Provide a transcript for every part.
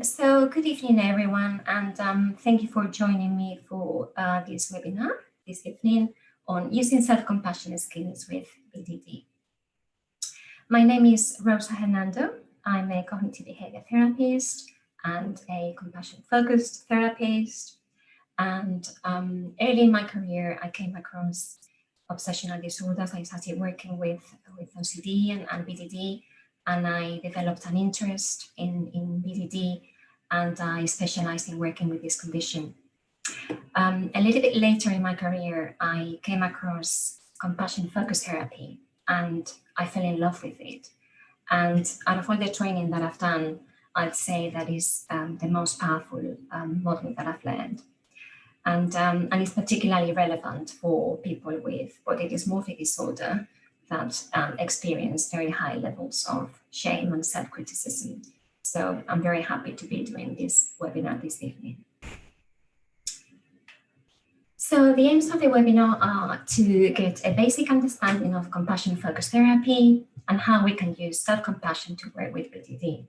So good evening, everyone, and thank you for joining me for this webinar this evening on using self-compassion skills with BDD. My name is Rosa Hernando. I'm a cognitive behavior therapist and a compassion-focused therapist. And early in my career, I came across obsessional disorders. I started working with OCD and BDD, and I developed an interest in BDD, and I specialized in working with this condition. A little bit later in my career, I came across compassion-focused therapy, and I fell in love with it. And out of all the training that I've done, I'd say that is the most powerful model that I've learned. And it's particularly relevant for people with body dysmorphic disorder that experience very high levels of shame and self-criticism. So I'm very happy to be doing this webinar this evening. So the aims of the webinar are to get a basic understanding of compassion-focused therapy and how we can use self-compassion to work with BDD.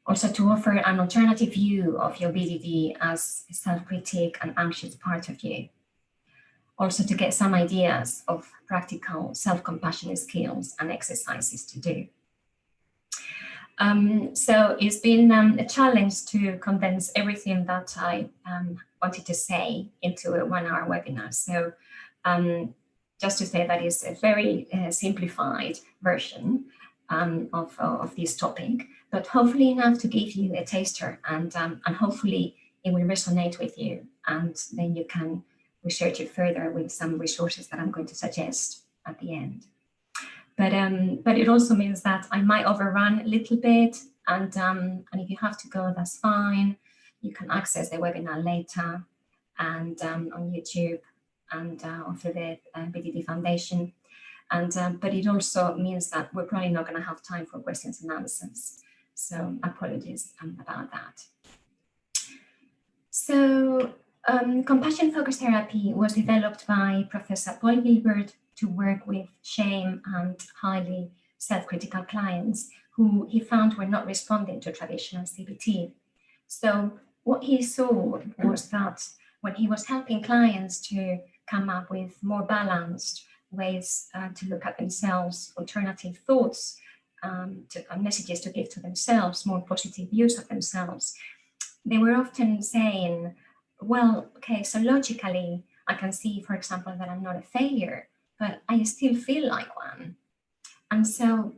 Also to offer an alternative view of your BDD as a self-critic and anxious part of you. Also to get some ideas of practical self-compassion skills and exercises to do. So it's been a challenge to condense everything that I wanted to say into a 1-hour webinar. So just to say that is a very simplified version of this topic, but hopefully enough to give you a taster, and hopefully it will resonate with you, and then you can research it further with some resources that I'm going to suggest at the end. But it also means that I might overrun a little bit, and if you have to go, that's fine. You can access the webinar later and on YouTube and through the BDD Foundation. But it also means that we're probably not going to have time for questions and answers. So apologies about that. So compassion-focused therapy was developed by Professor Paul Gilbert to work with shame and highly self-critical clients who he found were not responding to traditional CBT. So what he saw was that when he was helping clients to come up with more balanced ways to look at themselves, alternative thoughts, messages to give to themselves, more positive views of themselves, they were often saying, well, okay, so logically, I can see, for example, that I'm not a failure, but I still feel like one. And so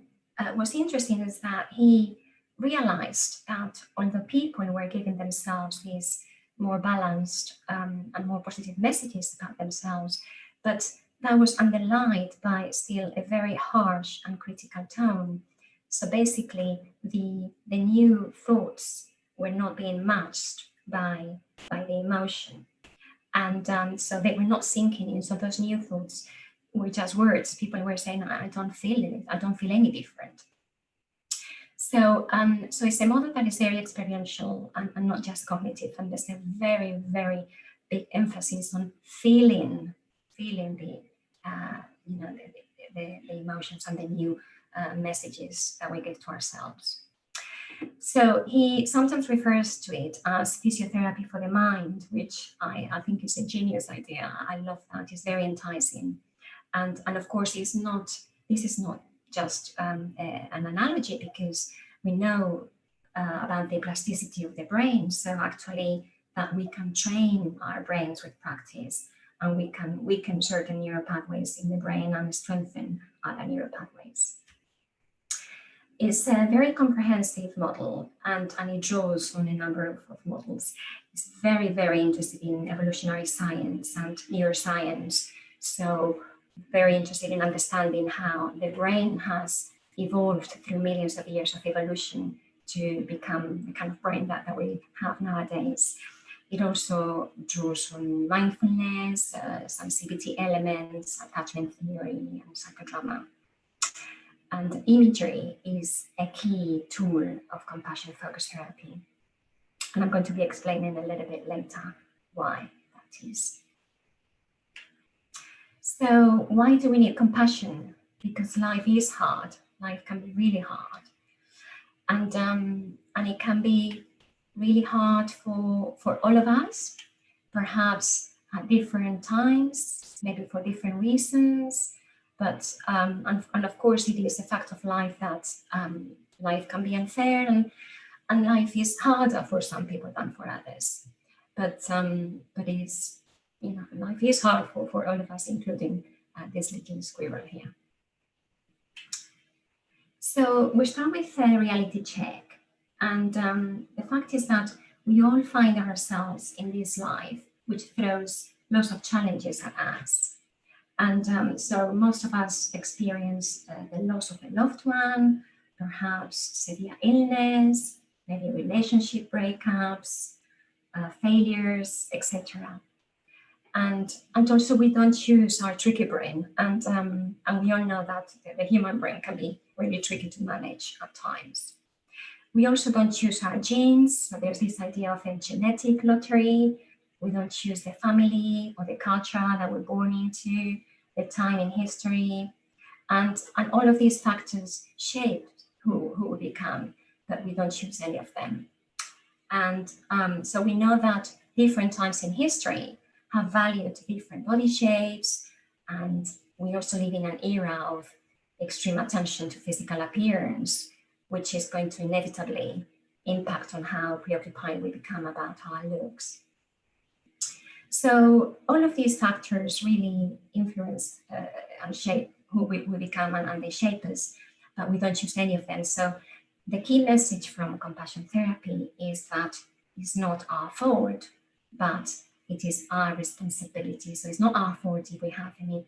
what's interesting is that he realized that although people were giving themselves these more balanced and more positive messages about themselves, but that was underlined by still a very harsh and critical tone. So basically, the new thoughts were not being matched by the emotion. And so they were not sinking in. So those new thoughts were just words. People were saying, I don't feel it. I don't feel any different. So, so it's a model that is very experiential and not just cognitive. And there's a very, very big emphasis on feeling the the emotions and the new messages that we give to ourselves. So he sometimes refers to it as physiotherapy for the mind, which I think is a genius idea. I love that. It's very enticing. And of course, this is not just an analogy, because we know about the plasticity of the brain. So actually that we can train our brains with practice, and we can weaken certain neural pathways in the brain and strengthen other neural pathways. It's a very comprehensive model, and it draws on a number of models. It's very, very interested in evolutionary science and neuroscience. So very interested in understanding how the brain has evolved through millions of years of evolution to become the kind of brain that we have nowadays. It also draws on mindfulness, some CBT elements, attachment theory, and psychodrama. And imagery is a key tool of compassion-focused therapy. And I'm going to be explaining a little bit later why that is. So why do we need compassion? Because life is hard. Life can be really hard. And and it can be really hard for all of us, perhaps at different times, maybe for different reasons. But and of course, it is a fact of life that life can be unfair, and life is harder for some people than for others. But it's, life is hard for all of us, including this little squirrel here. So we start with a reality check. And the fact is that we all find ourselves in this life, which throws lots of challenges at us. And so most of us experience the loss of a loved one, perhaps severe illness, maybe relationship breakups, failures, etc. And also we don't choose our tricky brain. And we all know that the human brain can be really tricky to manage at times. We also don't choose our genes. So there's this idea of a genetic lottery. We don't choose the family or the culture that we're born into, the time in history. And all of these factors shape who we become, but we don't choose any of them. And so we know that different times in history have valued different body shapes, and we also live in an era of extreme attention to physical appearance, which is going to inevitably impact on how preoccupied we become about our looks. So all of these factors really influence and shape who we become, and they shape us, but we don't choose any of them. So the key message from compassion therapy is that it's not our fault, but it is our responsibility. So it's not our fault if we have any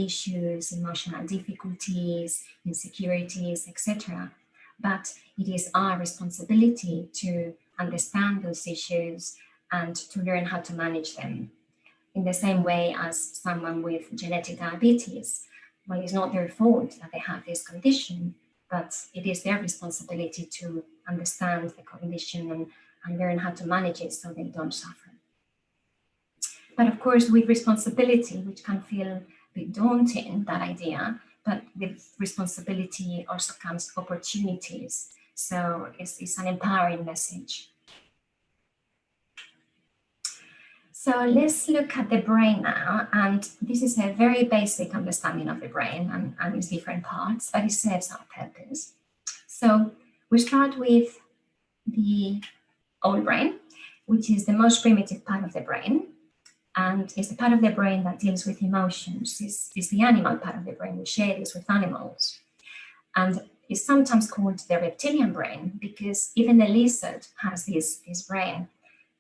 issues, emotional difficulties, insecurities, etc. But it is our responsibility to understand those issues and to learn how to manage them. In the same way as someone with genetic diabetes, well, it's not their fault that they have this condition, but it is their responsibility to understand the condition and learn how to manage it so they don't suffer. But of course, with responsibility, which can feel a bit daunting, that idea, but with responsibility also comes opportunities. So it's an empowering message. So let's look at the brain now. And this is a very basic understanding of the brain and its different parts, but it serves our purpose. So we start with the old brain, which is the most primitive part of the brain. And it's the part of the brain that deals with emotions. It's the animal part of the brain. We share this with animals. And it's sometimes called the reptilian brain because even a lizard has this brain.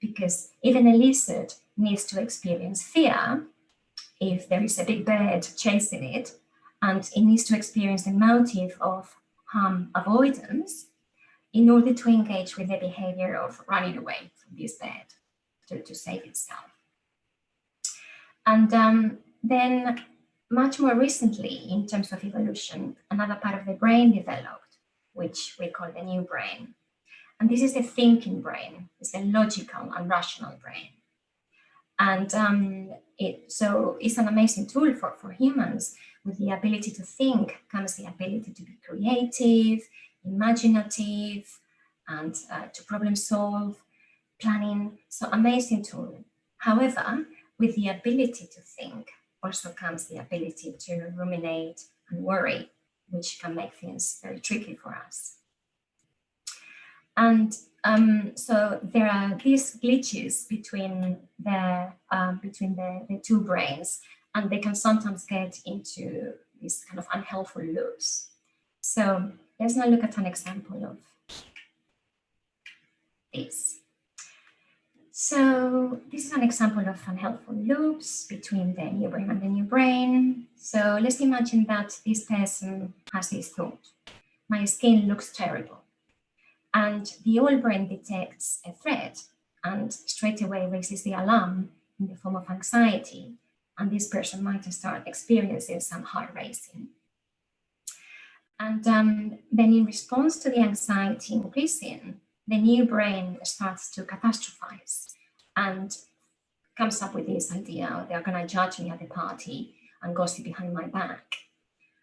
Because even a lizard needs to experience fear if there is a big bird chasing it, and it needs to experience the motive of harm avoidance in order to engage with the behavior of running away from this bird to save itself. And then much more recently, in terms of evolution, another part of the brain developed, which we call the new brain. And this is the thinking brain. It's the logical and rational brain. And so it's an amazing tool for humans. With the ability to think comes the ability to be creative, imaginative, and to problem solve, planning. So amazing tool. However, with the ability to think also comes the ability to ruminate and worry, which can make things very tricky for us. And so there are these glitches between the two brains, and they can sometimes get into these kind of unhelpful loops. So let's now look at an example of this. So this is an example of unhelpful loops between the new brain and the new brain. So let's imagine that this person has this thought: my skin looks terrible. And the old brain detects a threat and straight away raises the alarm in the form of anxiety. And this person might start experiencing some heart racing. And then in response to the anxiety increasing, the new brain starts to catastrophize and comes up with this idea: oh, they're going to judge me at the party and gossip behind my back.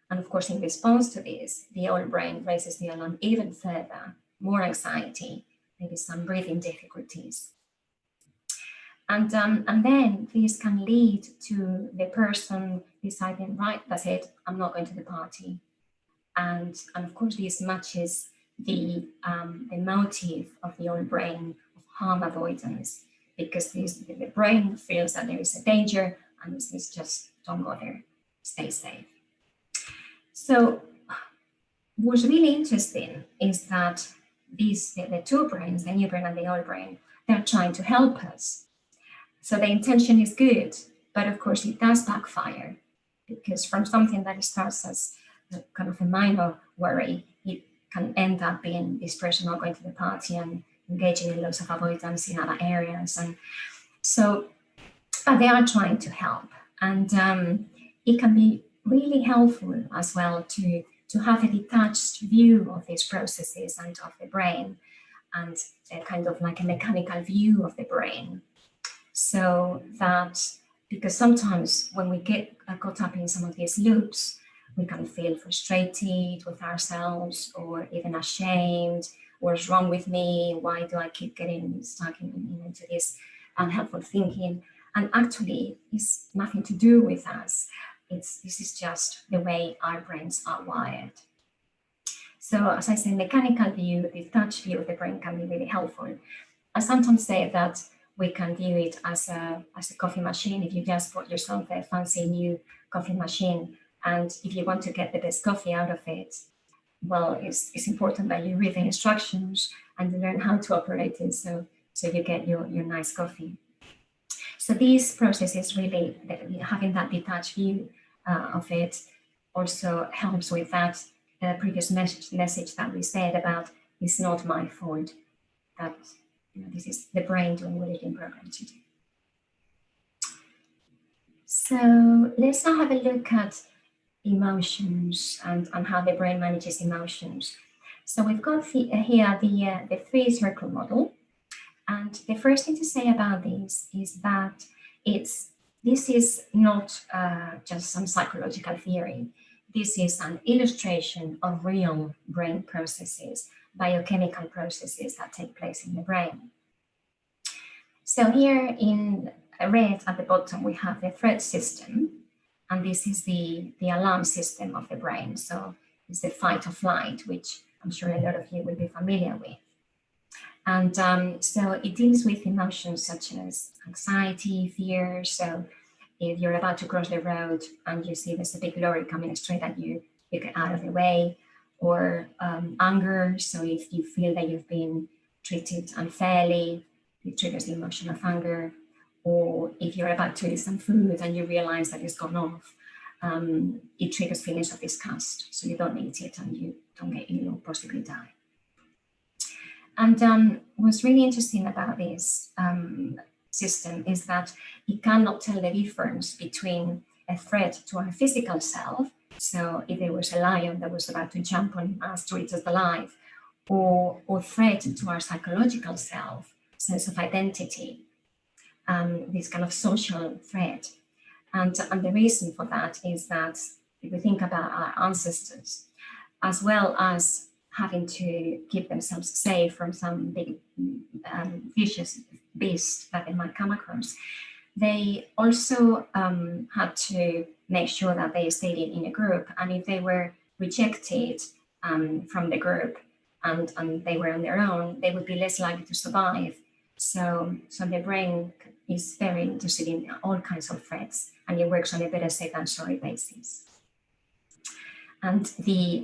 And of course, in response to this, the old brain raises the alarm even further more anxiety, maybe some breathing difficulties. And then this can lead to the person deciding, right, that's it, I'm not going to the party. And of course, this matches the motive of the old brain of harm avoidance, because the brain feels that there is a danger and it's just, don't go there, stay safe. So what's really interesting is that the two brains, the new brain and the old brain, they're trying to help us. So the intention is good, but of course it does backfire, because from something that starts as kind of a minor worry, it can end up being this person not going to the party and engaging in lots of avoidance in other areas. And so, but they are trying to help. And it can be really helpful as well to have a detached view of these processes and of the brain, and a kind of like a mechanical view of the brain. So that, because sometimes when we get caught up in some of these loops, we can feel frustrated with ourselves, or even ashamed. What's wrong with me? Why do I keep getting stuck into this unhelpful thinking? And actually, it's nothing to do with us. This is just the way our brains are wired. So as I say, mechanical view, the detached view of the brain can be really helpful. I sometimes say that we can view it as a coffee machine. If you just bought yourself a fancy new coffee machine, and if you want to get the best coffee out of it, well, it's important that you read the instructions and you learn how to operate it, so you get your nice coffee. So these processes, really, having that detached view of it, also helps with that previous message that we said about, it's not my fault, that this is the brain doing what it's been programmed to do. So let's now have a look at emotions and how the brain manages emotions. So we've got here the three-circle model. And the first thing to say about this is that this is not just some psychological theory. This is an illustration of real brain processes, biochemical processes that take place in the brain. So here in red at the bottom, we have the threat system, and this is the alarm system of the brain. So it's the fight or flight, which I'm sure a lot of you will be familiar with. And so it deals with emotions such as anxiety, fear. So if you're about to cross the road and you see there's a big lorry coming straight at you, you get out of the way. Or anger. So if you feel that you've been treated unfairly, it triggers the emotion of anger. Or if you're about to eat some food and you realize that it's gone off, it triggers feelings of disgust. So you don't eat it and you don't get ill or possibly die. And what's really interesting about this system is that it cannot tell the difference between a threat to our physical self. So if there was a lion that was about to jump on us to eat us alive, or threat to our psychological self, sense of identity, this kind of social threat. And the reason for that is that if we think about our ancestors, as well as having to keep themselves safe from some big vicious beast that they might come across, they also had to make sure that they stayed in a group. And if they were rejected from the group and they were on their own, they would be less likely to survive. So the brain is very interested in all kinds of threats, and it works on a better safe than sorry basis. And the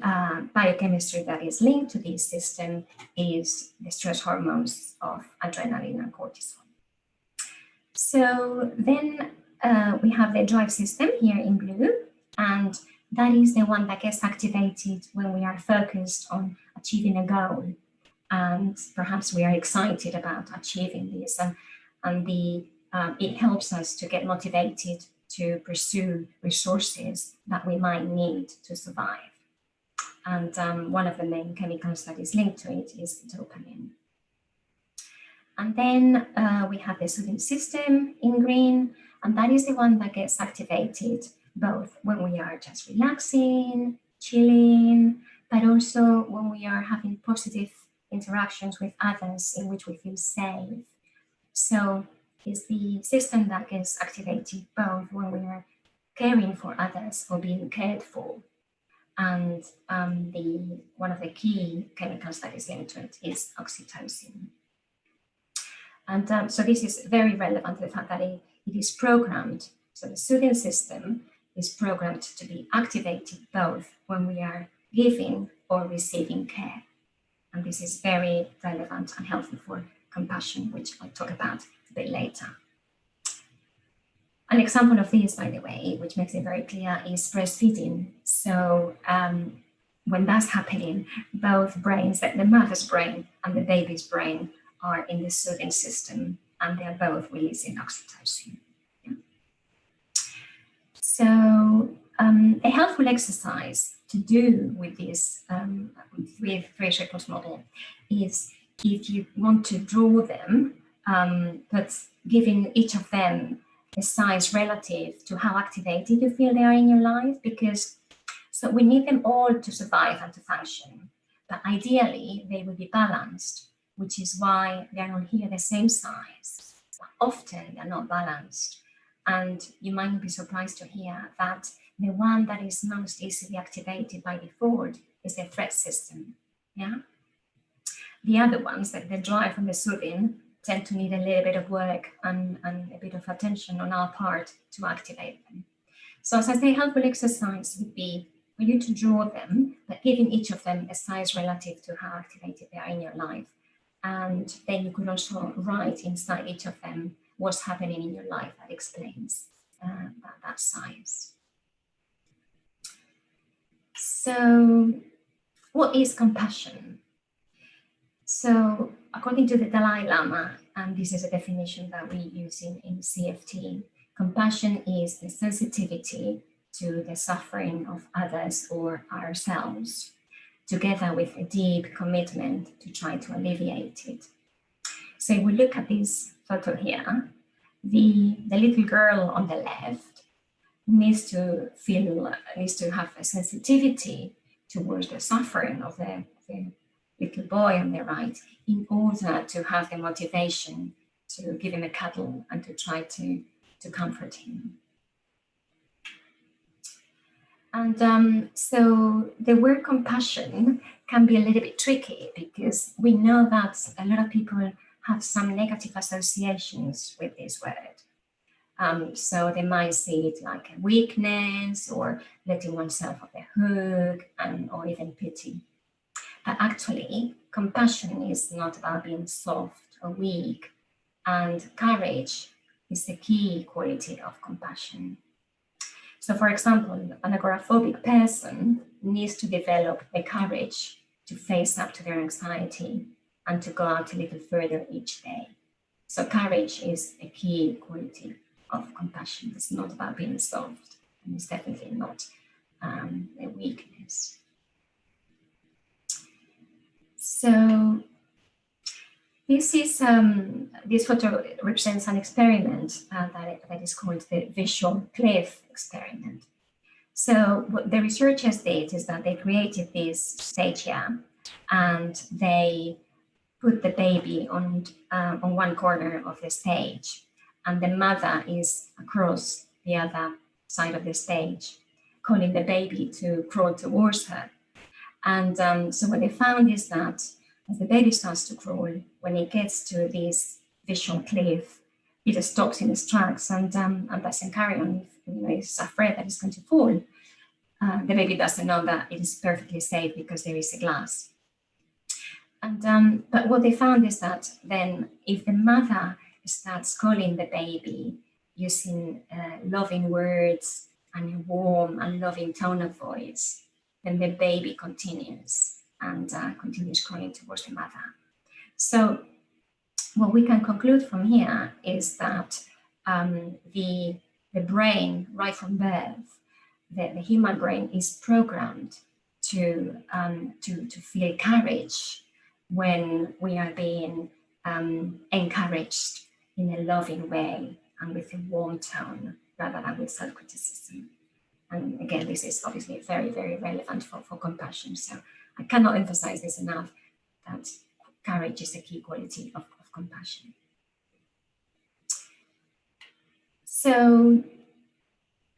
biochemistry that is linked to this system is the stress hormones of adrenaline and cortisol. So then we have the drive system here in blue, and that is the one that gets activated when we are focused on achieving a goal. And perhaps we are excited about achieving this, and it helps us to get motivated to pursue resources that we might need to survive. And one of the main chemicals that is linked to it is dopamine. And then we have the soothing system in green, and that is the one that gets activated both when we are just relaxing, chilling, but also when we are having positive interactions with others in which we feel safe. So it's the system that gets activated both when we are caring for others or being cared for. And one of the key chemicals that is linked to it is oxytocin. And so this is very relevant to the fact that it is programmed. So the soothing system is programmed to be activated both when we are giving or receiving care. And this is very relevant and helpful for compassion, which I'll talk about a bit later. An example of this, by the way, which makes it very clear, is breastfeeding. So when that's happening, both brains, the mother's brain and the baby's brain, are in the soothing system, and they're both releasing oxytocin. Yeah. So a helpful exercise to do with this, with 3 circles model, is if you want to draw them, but giving each of them a size relative to how activated you feel they are in your life, because so we need them all to survive and to function, but ideally they will be balanced, which is why they're not here the same size. Often they're not balanced, and you might be surprised to hear that the one that is most easily activated by default is the threat system. Yeah. The other ones, that the drive and the soothing, tend to need a little bit of work and a bit of attention on our part to activate them. So as I say, helpful exercise would be for you to draw them, but giving each of them a size relative to how activated they are in your life. And then you could also write inside each of them what's happening in your life that explains that size. So what is compassion? So according to the Dalai Lama, and this is a definition that we use in CFT, compassion is the sensitivity to the suffering of others or ourselves, together with a deep commitment to try to alleviate it. So if we look at this photo here, the little girl on the left needs to have a sensitivity towards the suffering of the little boy on the right, in order to have the motivation to give him a cuddle and to try to comfort him. And so the word compassion can be a little bit tricky, because we know that a lot of people have some negative associations with this word. So they might see it like a weakness, or letting oneself off the hook, or even pity. But actually, compassion is not about being soft or weak, and courage is the key quality of compassion. So for example, an agoraphobic person needs to develop the courage to face up to their anxiety and to go out a little further each day. So courage is a key quality of compassion. It's not about being soft, and it's definitely not a weakness. So this photo represents an experiment that is called the visual cliff experiment. So what the researchers did is that they created this stage here, and they put the baby on one corner of the stage, and the mother is across the other side of the stage, calling the baby to crawl towards her. And so what they found is that as the baby starts to crawl, when it gets to this visual cliff, it just stops in its tracks and doesn't carry on. If it's afraid that it's going to fall, the baby doesn't know that it is perfectly safe because there is a glass. But what they found is that then if the mother starts calling the baby using loving words and a warm and loving tone of voice, then the baby continues and continues crawling towards the mother. So what we can conclude from here is that the brain, right from birth, the human brain is programmed to feel courage when we are being encouraged in a loving way and with a warm tone, rather than with self-criticism. And again, this is obviously very, very relevant for compassion. So I cannot emphasize this enough, that courage is a key quality of compassion. So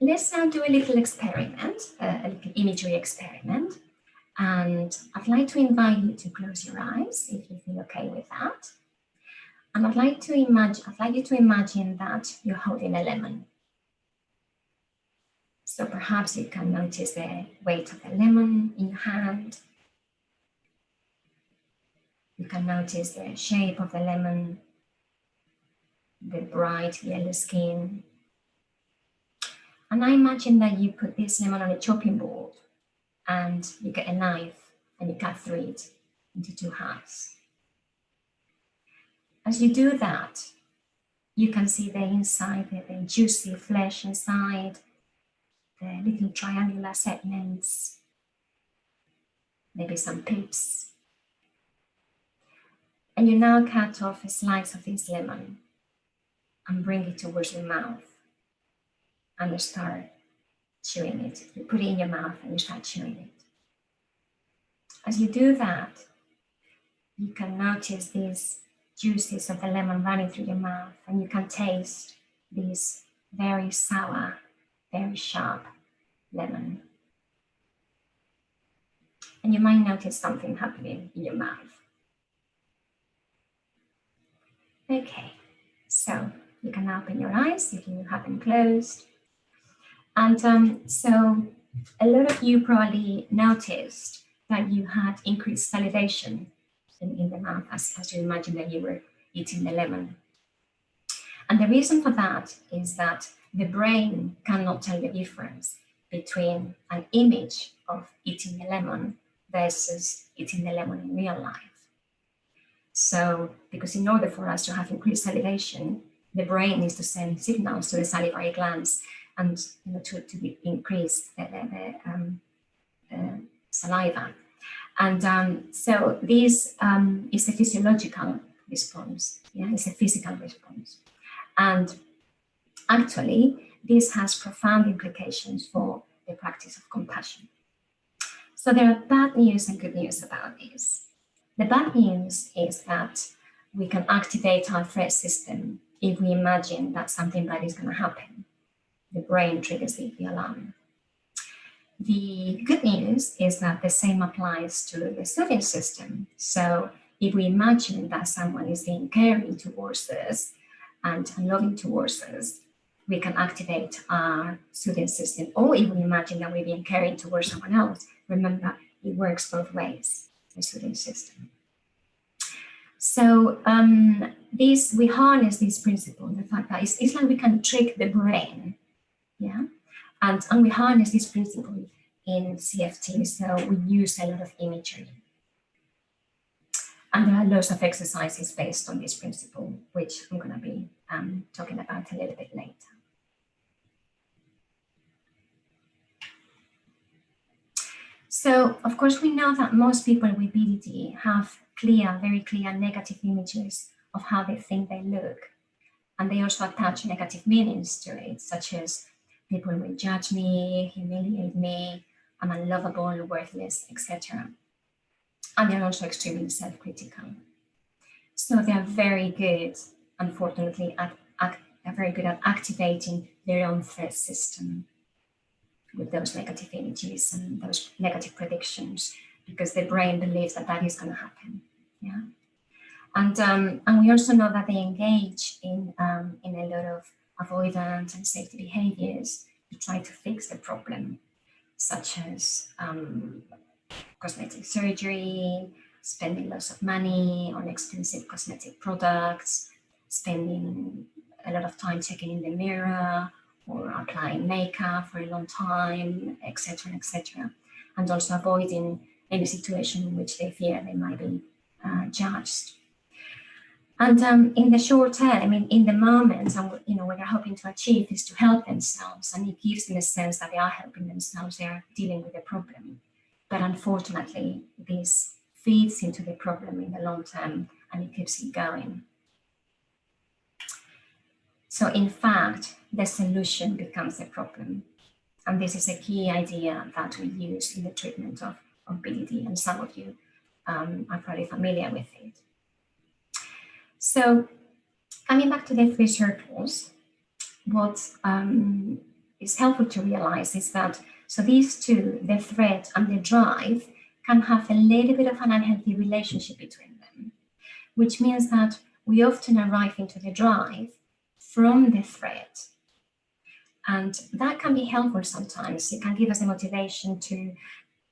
let's now do a little experiment, a little imagery experiment. And I'd like to invite you to close your eyes if you feel okay with that. And I'd like you to imagine that you're holding a lemon. So perhaps you can notice the weight of the lemon in your hand. You can notice the shape of the lemon, the bright yellow skin. And I imagine that you put this lemon on a chopping board and you get a knife and you cut through it into two halves. As you do that, you can see the inside, the juicy flesh inside, the little triangular segments, maybe some pips. And you now cut off a slice of this lemon and bring it towards your mouth and you start chewing it. You put it in your mouth and you start chewing it. As you do that, you can notice these juices of the lemon running through your mouth, and you can taste this very sour, very sharp lemon. And you might notice something happening in your mouth. Okay, so you can open your eyes if you have them closed. And so a lot of you probably noticed that you had increased salivation in the mouth as you imagine that you were eating the lemon. And the reason for that is that the brain cannot tell the difference between an image of eating a lemon versus eating the lemon in real life. So, because in order for us to have increased salivation, the brain needs to send signals to the salivary glands and to increase the saliva. And so this is a physiological response, yeah, it's a physical response. And actually, this has profound implications for the practice of compassion. So there are bad news and good news about this. The bad news is that we can activate our threat system if we imagine that something bad is going to happen. The brain triggers the alarm. The good news is that the same applies to the soothing system. So if we imagine that someone is being caring towards us and loving towards us, we can activate our soothing system. Or if we imagine that we're being caring towards someone else, remember, it works both ways, the soothing system. So we harness this principle, the fact that it's like we can trick the brain, yeah? And we harness this principle in CFT, so we use a lot of imagery. And there are lots of exercises based on this principle, which I'm going to be talking about a little bit later. So, of course, we know that most people with BDD have very clear negative images of how they think they look. And they also attach negative meanings to it, such as people will judge me, humiliate me, I'm unlovable, worthless, etc. And they're also extremely self-critical. So they're very good, unfortunately, very good at activating their own threat system with those negative images and those negative predictions, because the brain believes that that is going to happen. Yeah. And we also know that they engage in a lot of avoidance and safety behaviors to try to fix the problem, such as cosmetic surgery, spending lots of money on expensive cosmetic products, spending a lot of time checking in the mirror or applying makeup for a long time, etc., etc., and also avoiding any situation in which they fear they might be judged. And in the short term, in the moment, what they're hoping to achieve is to help themselves, and it gives them a sense that they are helping themselves, they are dealing with the problem. But unfortunately, this feeds into the problem in the long term, and it keeps it going. So in fact, the solution becomes the problem. And this is a key idea that we use in the treatment of BDD, and some of you are probably familiar with it. So coming back to the three circles, what is helpful to realize is that, so these two, the threat and the drive, can have a little bit of an unhealthy relationship between them, which means that we often arrive into the drive from the threat. And that can be helpful sometimes. It can give us the motivation to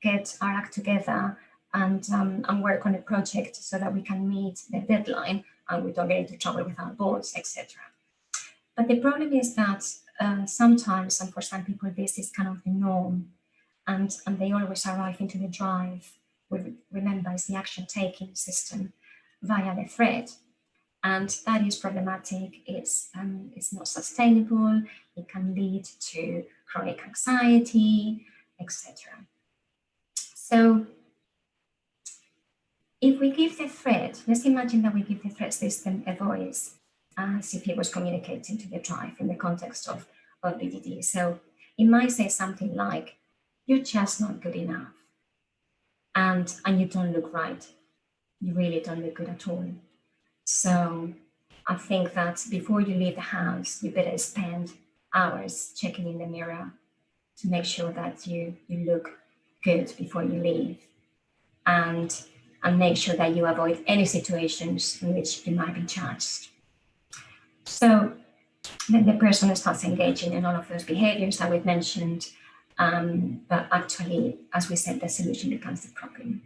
get our act together and work on a project so that we can meet the deadline and we don't get into trouble with our boss, etc. But the problem is that sometimes, and for some people, this is kind of the norm, and they always arrive into the drive. Remember, it's the action-taking system via the threat, and that is problematic. It's not sustainable. It can lead to chronic anxiety, etc. So if we give the threat, let's imagine that we give the threat system a voice as if it was communicating to the drive in the context of BDD. So it might say something like, you're just not good enough. And you don't look right. You really don't look good at all. So I think that before you leave the house, you better spend hours checking in the mirror to make sure that you look good before you leave. And make sure that you avoid any situations in which you might be judged. So then the person starts engaging in all of those behaviors that we've mentioned, but actually, as we said, the solution becomes the problem.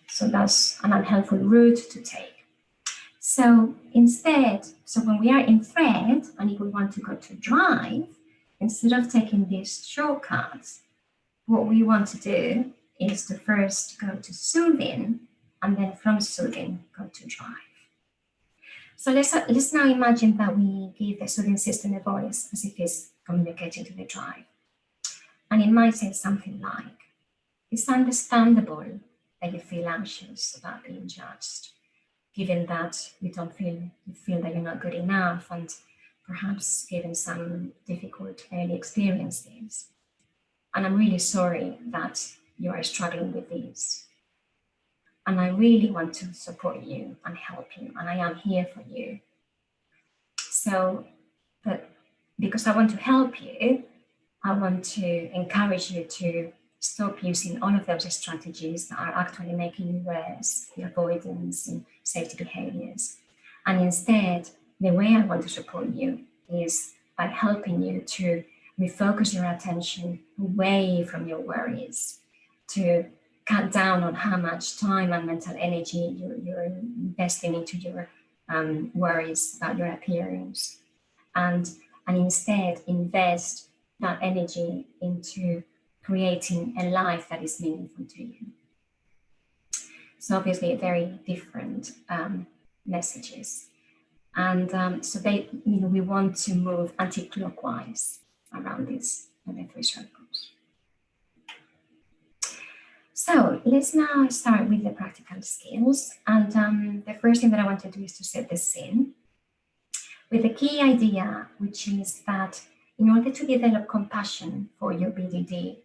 So that's an unhelpful route to take. So instead, so when we are in threat, and if we want to go to drive, instead of taking these shortcuts, what we want to do is to first go to soothing, and then from soothing, go to drive. So let's now imagine that we give the soothing system a voice as if it's communicating to the drive. And it might say something like, it's understandable that you feel anxious about being judged, given that you feel that you're not good enough, and perhaps given some difficult early experiences. And I'm really sorry that you are struggling with this. And I really want to support you and help you, and I am here for you. So, but because I want to help you, I want to encourage you to stop using all of those strategies that are actually making you worse, the avoidance and safety behaviors. And instead, the way I want to support you is by helping you to refocus your attention away from your worries, to cut down on how much time and mental energy you're investing into your worries about your appearance, and instead invest that energy into creating a life that is meaningful to you. So obviously very different messages. And so we want to move anti-clockwise around these three circles. So let's now start with the practical skills. And the first thing that I want to do is to set the scene with the key idea, which is that in order to develop compassion for your BDD,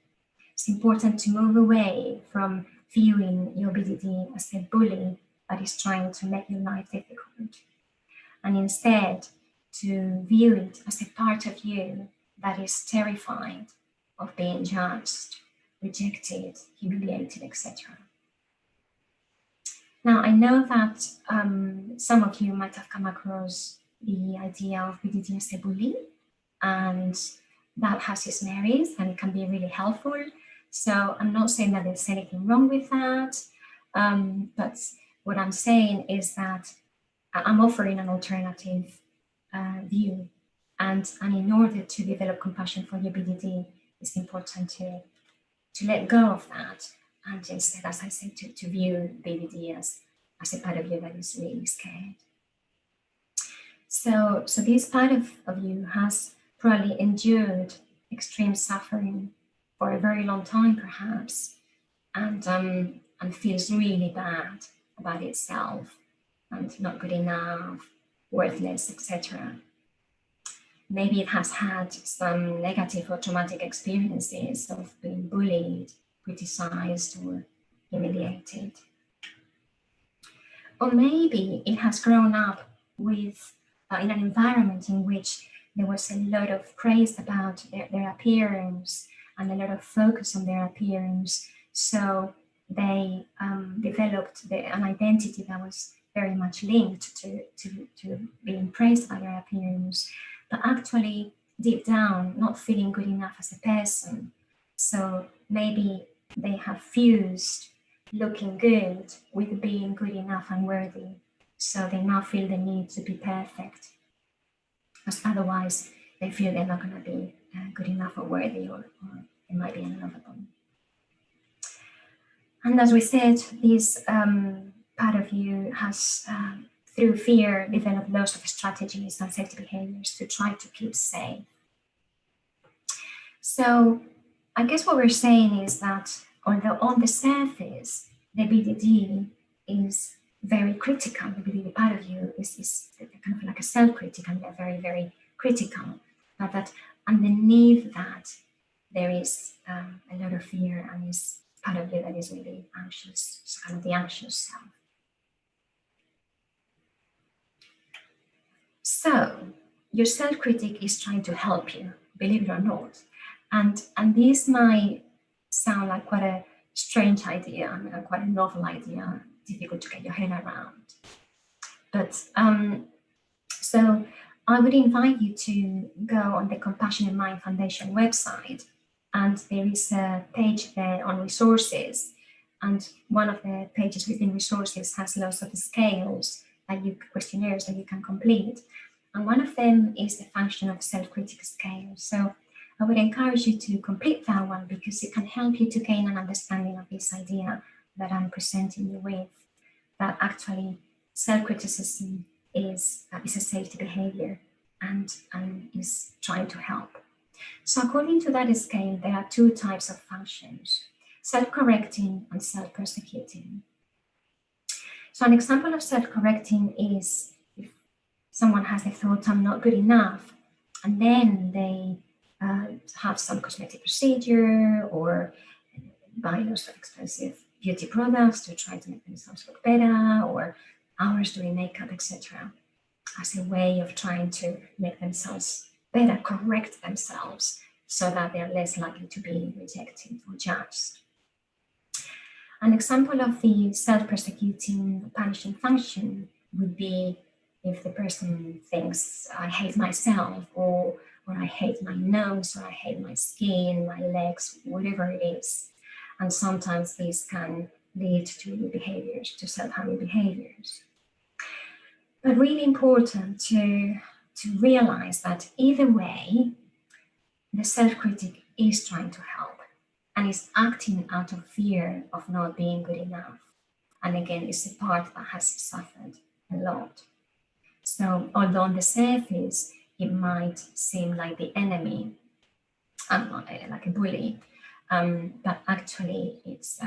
it's important to move away from viewing your BDD as a bully that is trying to make your life difficult, and instead to view it as a part of you that is terrified of being judged, rejected, humiliated, etc. Now, I know that some of you might have come across the idea of BDD as a bully, and that has its merits and it can be really helpful. So I'm not saying that there's anything wrong with that, but what I'm saying is that I'm offering an alternative view, and in order to develop compassion for your BDD, it's important to let go of that, and instead, as I said, to view BDD as a part of you that is really scared. So this part of you has probably endured extreme suffering for a very long time, perhaps, and feels really bad about itself and not good enough, worthless, etc. Maybe it has had some negative or traumatic experiences of being bullied, criticized, or humiliated. Or maybe it has grown up with in an environment in which there was a lot of praise about their appearance and a lot of focus on their appearance. So they developed an identity that was very much linked to being praised by their appearance, but actually deep down not feeling good enough as a person. So maybe they have fused looking good with being good enough and worthy. So they now feel the need to be perfect, because otherwise they feel they're not going to be good enough or worthy, or they might be unlovable. And as we said, this part of you has, through fear, developed lots of strategies and safety behaviors to try to keep safe. So I guess what we're saying is that although on the surface, the BDD is very critical, the BDD part of you is kind of like a self-critic, and they're very, very critical, but that underneath that, there is a lot of fear, and is part of you that is really anxious, it's kind of the anxious self. So your self-critic is trying to help you, believe it or not. And this might sound like quite a strange idea, and quite a novel idea, difficult to get your head around. But so I would invite you to go on the Compassionate Mind Foundation website, and there is a page there on resources. And one of the pages within resources has lots of scales that questionnaires that you can complete. And one of them is the function of self-critic scale. So I would encourage you to complete that one, because it can help you to gain an understanding of this idea that I'm presenting you with, that actually self-criticism is a safety behavior and is trying to help. So according to that scale, there are two types of functions: self-correcting and self-persecuting. So an example of self-correcting is if someone has the thought, I'm not good enough, and then they have some cosmetic procedure or buy lots of expensive beauty products to try to make themselves look better, or hours doing makeup, etc., as a way of trying to make themselves better, correct themselves, so that they're less likely to be rejected or judged. An example of the self-persecuting punishing function would be if the person thinks, I hate myself, or I hate my nose, or I hate my skin, my legs, whatever it is. And sometimes these can lead to behaviors, to self-harming behaviors. But really important to realize that either way, the self-critic is trying to help and is acting out of fear of not being good enough. And again, it's a part that has suffered a lot. So although on the surface, it might seem like the enemy, like a bully, but actually it's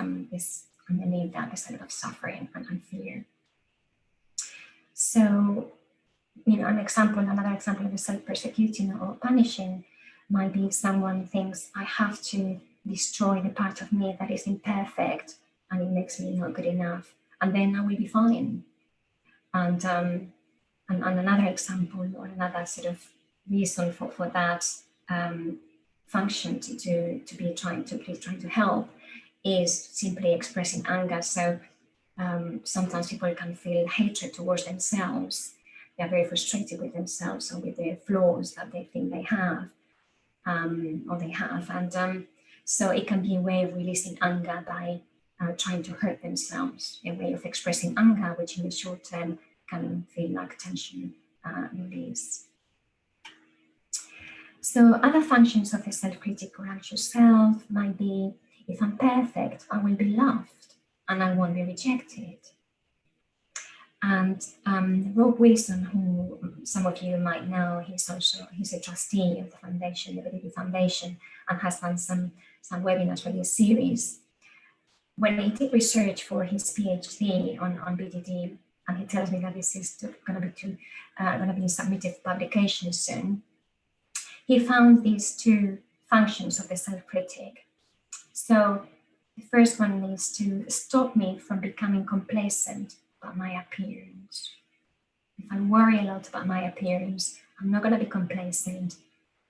underneath that there's a lot of suffering and fear. So, another example of a self-persecuting or punishing might be if someone thinks, I have to destroy the part of me that is imperfect and it makes me not good enough, and then I will be fine. And another example, or another sort of reason for that function to be trying to help, is simply expressing anger. So sometimes people can feel hatred towards themselves. They're very frustrated with themselves or with the flaws that they think they have, or they have. And so it can be a way of releasing anger by trying to hurt themselves, a way of expressing anger, which in the short term can feel like tension release. So other functions of the self-critic or anxious self might be, if I'm perfect, I will be loved and I won't be rejected. And Rob Wilson, who some of you might know, he's a trustee of the foundation, the BDD Foundation, and has done some webinars for this series. When he did research for his PhD on BDD, and he tells me that this is going to be submitted for publication soon, he found these two functions of the self-critic. So the first one is to stop me from becoming complacent about my appearance, if I worry a lot about my appearance, I'm not going to be complacent,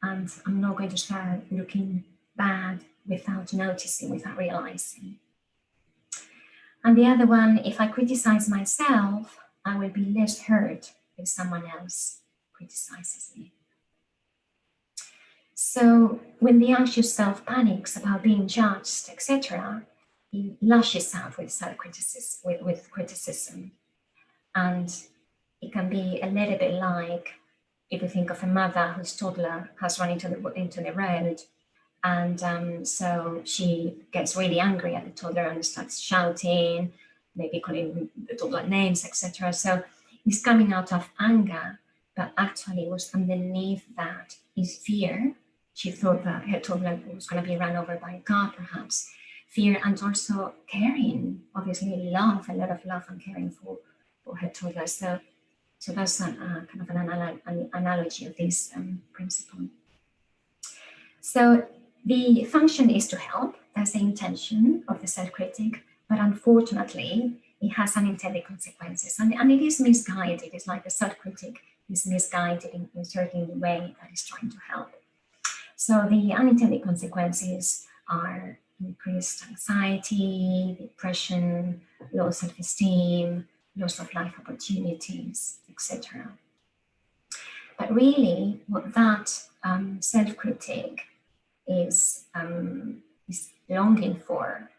and I'm not going to start looking bad without noticing, without realizing. And the other one, if I criticize myself, I will be less hurt if someone else criticizes me. So when the anxious self panics about being judged, etc., he lashes out with self-criticism, with criticism. And it can be a little bit like if you think of a mother whose toddler has run into the road, and so she gets really angry at the toddler and starts shouting, maybe calling the toddler names, etc. So it's coming out of anger, but actually what's underneath that is fear. She thought that her toddler was going to be run over by a car, perhaps. Fear, and also caring, obviously love, a lot of love and caring for her toddler. So that's kind of an analogy of this principle. So the function is to help. That's the intention of the self-critic, but unfortunately, it has unintended consequences, and it is misguided. It's like the self-critic is misguided in certainly the way that is trying to help. So the unintended consequences are increased anxiety, depression, low self-esteem, loss of life opportunities, etc. But really, what that self-critic is longing for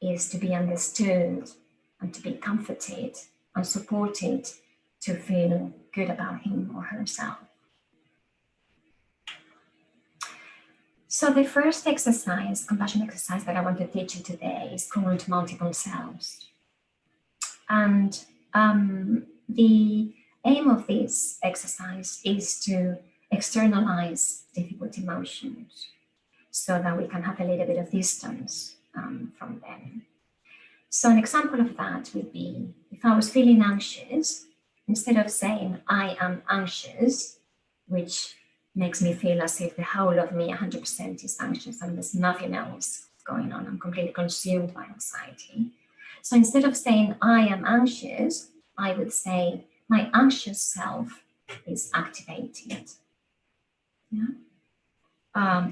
is to be understood and to be comforted and supported, to feel good about him or herself. So the first exercise, compassion exercise that I want to teach you today is called multiple selves. And the aim of this exercise is to externalize difficult emotions so that we can have a little bit of distance from them. So an example of that would be, if I was feeling anxious, instead of saying I am anxious, which makes me feel as if the whole of me 100% is anxious and there's nothing else going on, I'm completely consumed by anxiety. So instead of saying I am anxious, I would say my anxious self is activated. Yeah?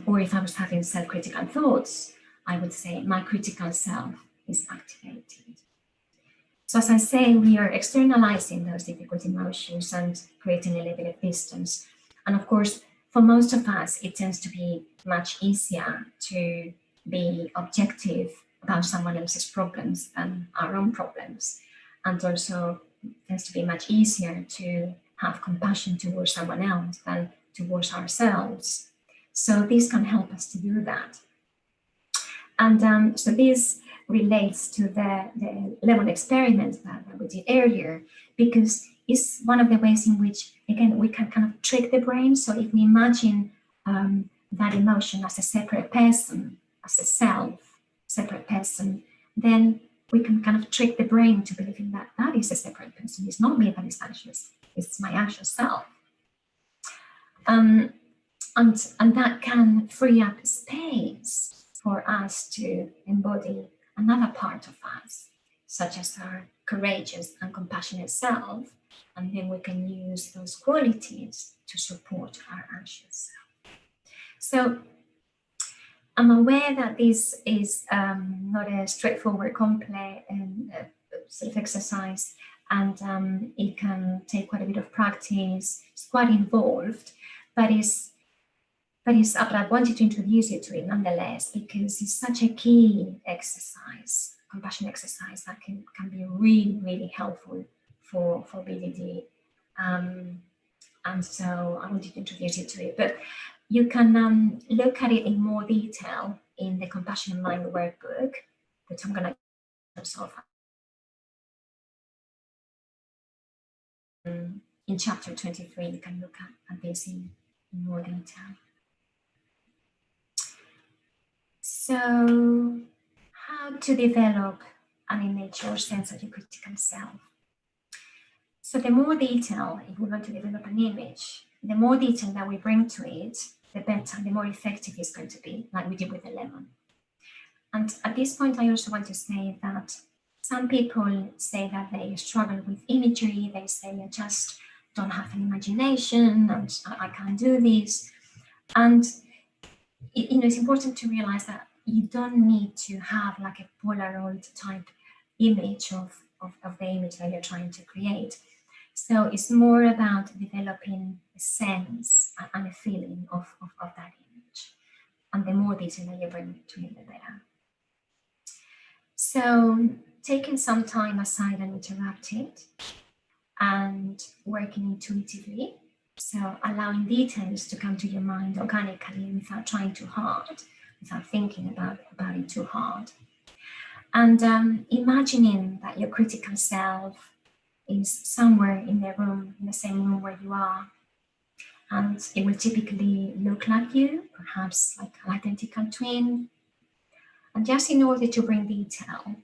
Or if I was having self-critical thoughts, I would say my critical self is activated. So as I say, we are externalizing those difficult emotions and creating a little bit of distance. And of course, for most of us, it tends to be much easier to be objective about someone else's problems than our own problems. And also it tends to be much easier to have compassion towards someone else than towards ourselves. So this can help us to do that. And so this relates to the lemon experiment that we did earlier, because it's one of the ways in which, again, we can kind of trick the brain. So if we imagine that emotion as a separate person, as a self, separate person, then we can kind of trick the brain to believing that that is a separate person. It's not me that is anxious, it's my anxious self. And that can free up space for us to embody another part of us, such as our courageous and compassionate self, and then we can use those qualities to support our anxious self. So I'm aware that this is not a straightforward, complex sort of exercise, and it can take quite a bit of practice. It's quite involved, but I wanted to introduce you to it nonetheless, because it's such a key exercise, compassion exercise, that can be really, really helpful for BDD. And so I wanted to introduce you to it. But you can look at it in more detail in the Compassion Mind workbook, which I'm going to solve in chapter 23. You can look at this in more detail. So, how to develop an image or sense of your critical self? So the more detail, if we want to develop an image, the more detail that we bring to it, the better, the more effective it's going to be, like we did with the lemon. And at this point, I also want to say that Some people say that they struggle with imagery. They say, I just don't have an imagination and I can't do this. And it's important to realize that you don't need to have like a Polaroid type image of the image that you're trying to create. So it's more about developing a sense and a feeling of that image. And the more detail that you bring to it, the better. So taking some time aside and interrupted and working intuitively. So allowing details to come to your mind organically without trying too hard, without thinking about it too hard. And imagining that your critical self is somewhere in the room, in the same room where you are. And it will typically look like you, perhaps like an identical twin. And just in order to bring detail,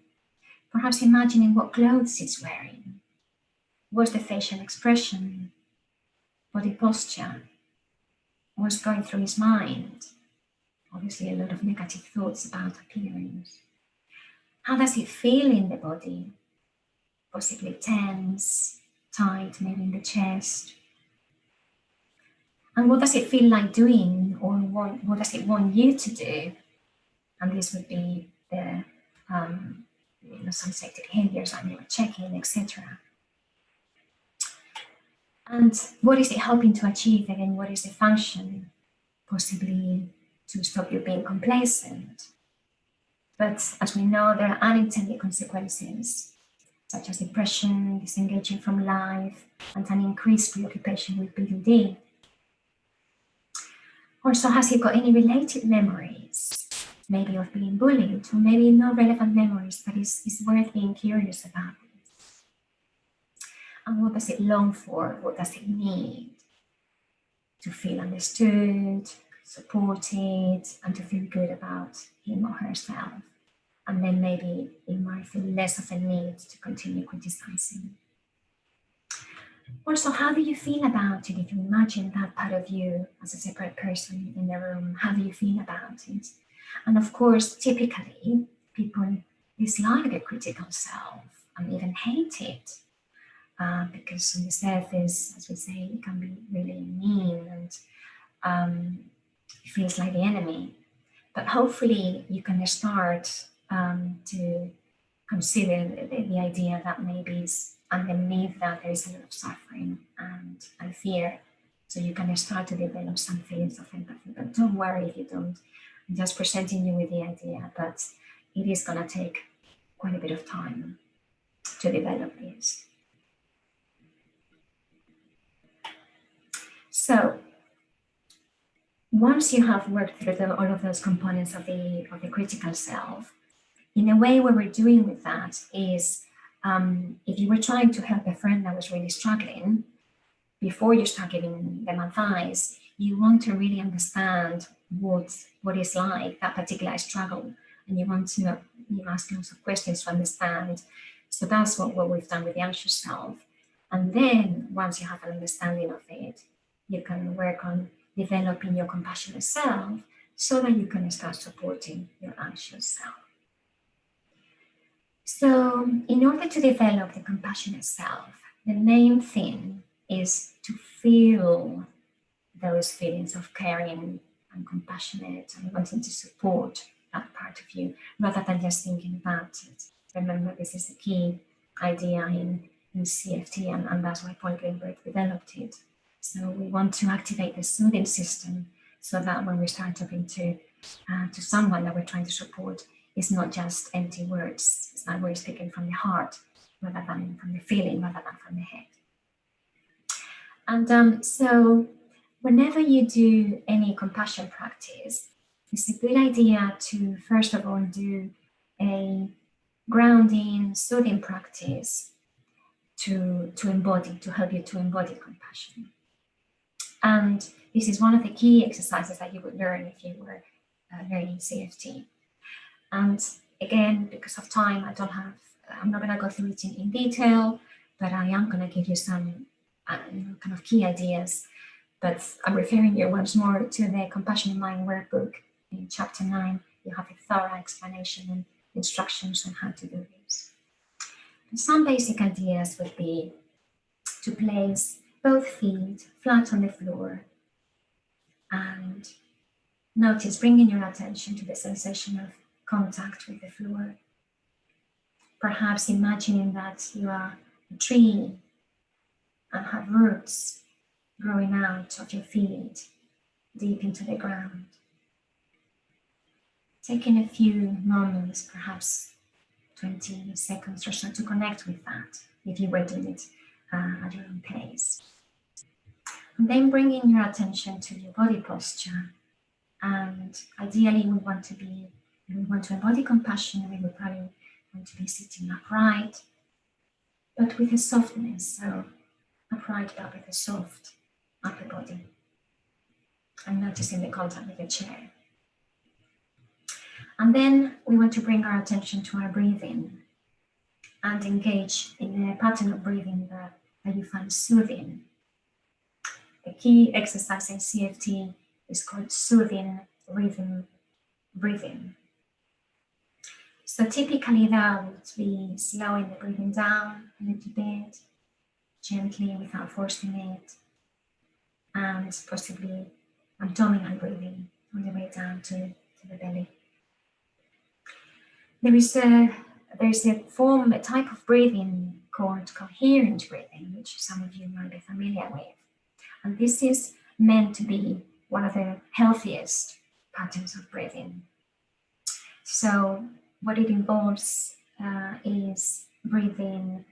perhaps imagining what clothes he's wearing, what's the facial expression, body posture, what's going through his mind. Obviously, a lot of negative thoughts about appearance. How does it feel in the body? Possibly tense, tight, maybe in the chest. And what does it feel like doing, or what does it want you to do? And this would be the some safety behaviors that you were checking, etc. And what is it helping to achieve? Again, what is the function? Possibly to stop you being complacent. But as we know, there are unintended consequences, such as depression, disengaging from life, and an increased preoccupation with BDD. Also, has he got any related memories, maybe of being bullied, or maybe no relevant memories, but it's worth being curious about this. And what does it long for? What does it need? To feel understood, supported, and to feel good about him or herself. And then maybe it might feel less of a need to continue criticizing. Also, how do you feel about it if you imagine that part of you as a separate person in the room? How do you feel about it? And of course, typically, people dislike their critical self and even hate it because on the surface, as we say, it can be really mean and it feels like the enemy. But hopefully, you can start to consider the idea that maybe it's underneath that there is a lot of suffering and fear. So you can start to develop some feelings of empathy. But don't worry if you don't. I'm just presenting you with the idea, but it is going to take quite a bit of time to develop this. So once you have worked through all of those components of the critical self, in a way, what we're doing with that is if you were trying to help a friend that was really struggling, before you start giving them advice, you want to really understand what is like that particular struggle, and you want to ask lots of questions to understand. So that's what we've done with the anxious self. And then once you have an understanding of it, you can work on developing your compassionate self so that you can start supporting your anxious self. So in order to develop the compassionate self, the main thing is to feel those feelings of caring and compassionate and wanting to support that part of you rather than just thinking about it. Remember, this is the key idea in CFT, and that's why Paul Gilbert developed it. So we want to activate the soothing system so that when we start talking to someone that we're trying to support, it's not just empty words. It's not we're speaking from the heart rather than from the feeling, rather than from the head. And so whenever you do any compassion practice, it's a good idea to first of all do a grounding, soothing practice to help you to embody compassion. And this is one of the key exercises that you would learn if you were learning CFT. And again, because of time, I'm not going to go through it in detail, but I am going to give you some kind of key ideas. But I'm referring you once more to the Compassionate Mind workbook. In chapter 9, you have a thorough explanation and instructions on how to do this. Some basic ideas would be to place both feet flat on the floor and notice, bringing your attention to the sensation of contact with the floor. Perhaps imagining that you are a tree and have roots growing out of your feet deep into the ground. Taking a few moments, perhaps 20 seconds or so, to connect with that, if you were doing it at your own pace. And then bringing your attention to your body posture. And ideally, we want to embody compassion. We would probably want to be sitting upright, but with a softness. So upright, but with a soft upper body. And noticing the contact with the chair. And then we want to bring our attention to our breathing and engage in a pattern of breathing that you find soothing. The key exercise in CFT is called soothing rhythm breathing. So typically that would be slowing the breathing down a little bit, gently without forcing it, and possibly abdominal breathing on the way down to the belly. There is a type of breathing called coherent breathing, which some of you might be familiar with. And this is meant to be one of the healthiest patterns of breathing. So what it involves is breathing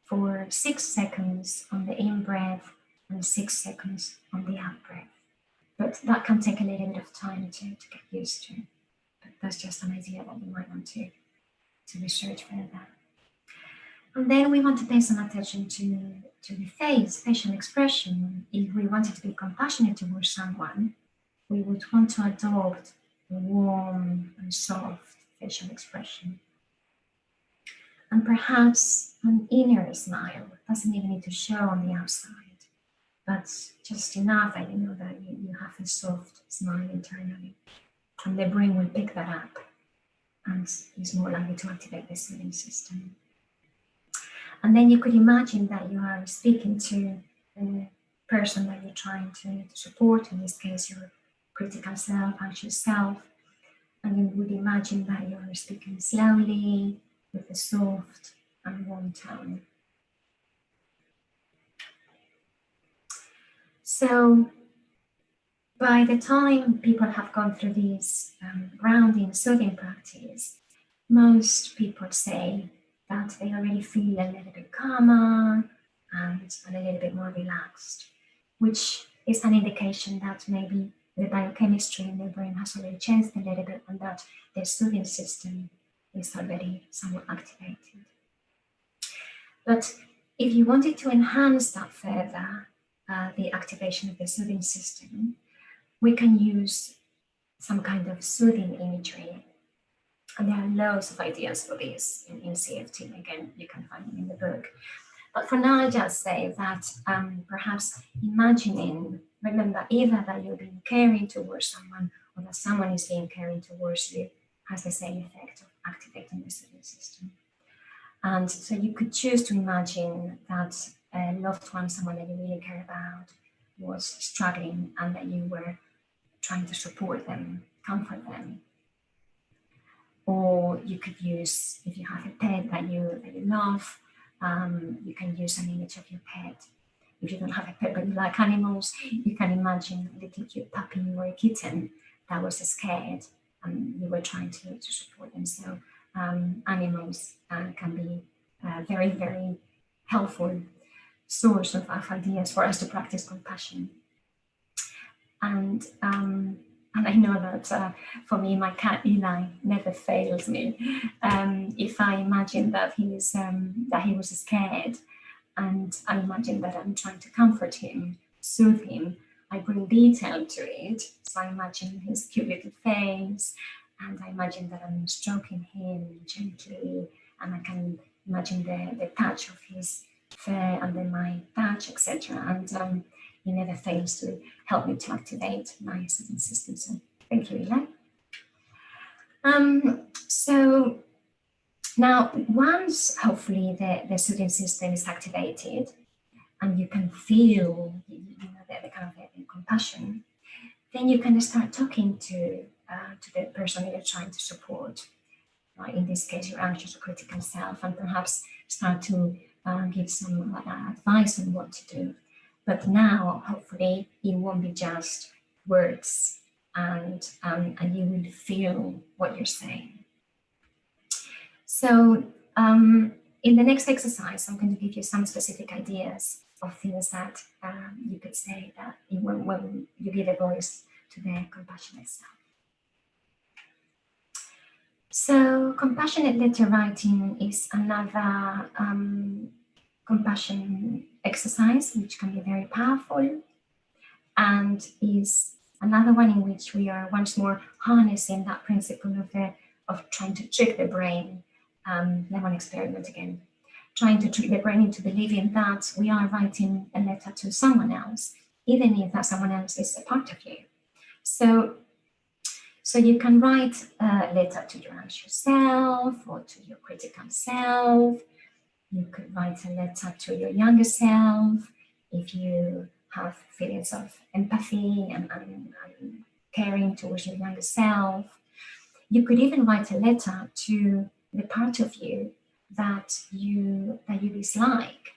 for 6 seconds on the in-breath and 6 seconds on the out-breath. But that can take a little bit of time to get used to. But that's just an idea that you might want to research further. And then we want to pay some attention to the facial expression. If we wanted to be compassionate towards someone, we would want to adopt a warm and soft facial expression. And perhaps an inner smile. Doesn't even need to show on the outside, but just enough that you know that you have a soft smile internally. And the brain will pick that up and is more likely to activate the soothing system. And then you could imagine that you are speaking to the person that you're trying to support, in this case, your critical self, anxious self. And you would imagine that you're speaking slowly with a soft and warm tone. So by the time people have gone through this grounding, soothing practice, most people say that they already feel a little bit calmer and a little bit more relaxed, which is an indication that maybe the biochemistry in the brain has already changed a little bit and that the soothing system is already somewhat activated. But if you wanted to enhance that further, the activation of the soothing system, we can use some kind of soothing imagery. And there are loads of ideas for this in CFT. Again, you can find them in the book. But for now, I'll just say that perhaps imagining, remember, either that you're being caring towards someone or that someone is being caring towards you has the same effect of activating the soothing system. And so you could choose to imagine that a loved one, someone that you really care about, was struggling and that you were trying to support them, comfort them. Or you could use, if you have a pet that you love, you can use an image of your pet. If you don't have a pet but you like animals, you can imagine a little cute puppy or a kitten that was scared and you were trying to support them. So animals can be a very, very helpful source of ideas for us to practice compassion. And I know that for me, my cat Eli never fails me. If I imagine that he was scared, and I imagine that I'm trying to comfort him, soothe him, I bring detail to it. So I imagine his cute little face, and I imagine that I'm stroking him gently, and I can imagine the touch of his fur under my touch, etc. And he never fails to help me to activate my soothing system. So thank you, Eli. So Now, once hopefully the soothing system is activated and you can feel the kind of the compassion, then you can start talking to the person that you're trying to support. Right? In this case, your anxious or critical self, and perhaps start to give some advice on what to do. But now, hopefully, it won't be just words, and you will feel what you're saying. So in the next exercise, I'm going to give you some specific ideas of things that you could say that when you give a voice to the compassionate self. So compassionate letter writing is another compassion exercise which can be very powerful, and is another one in which we are once more harnessing that principle of trying to trick the brain. Lemon experiment again. Trying to trick the brain into believing that we are writing a letter to someone else, even if that someone else is a part of you. So you can write a letter to your anxious self or to your critical self. You could write a letter to your younger self if you have feelings of empathy and caring towards your younger self. You could even write a letter to the part of you that you dislike.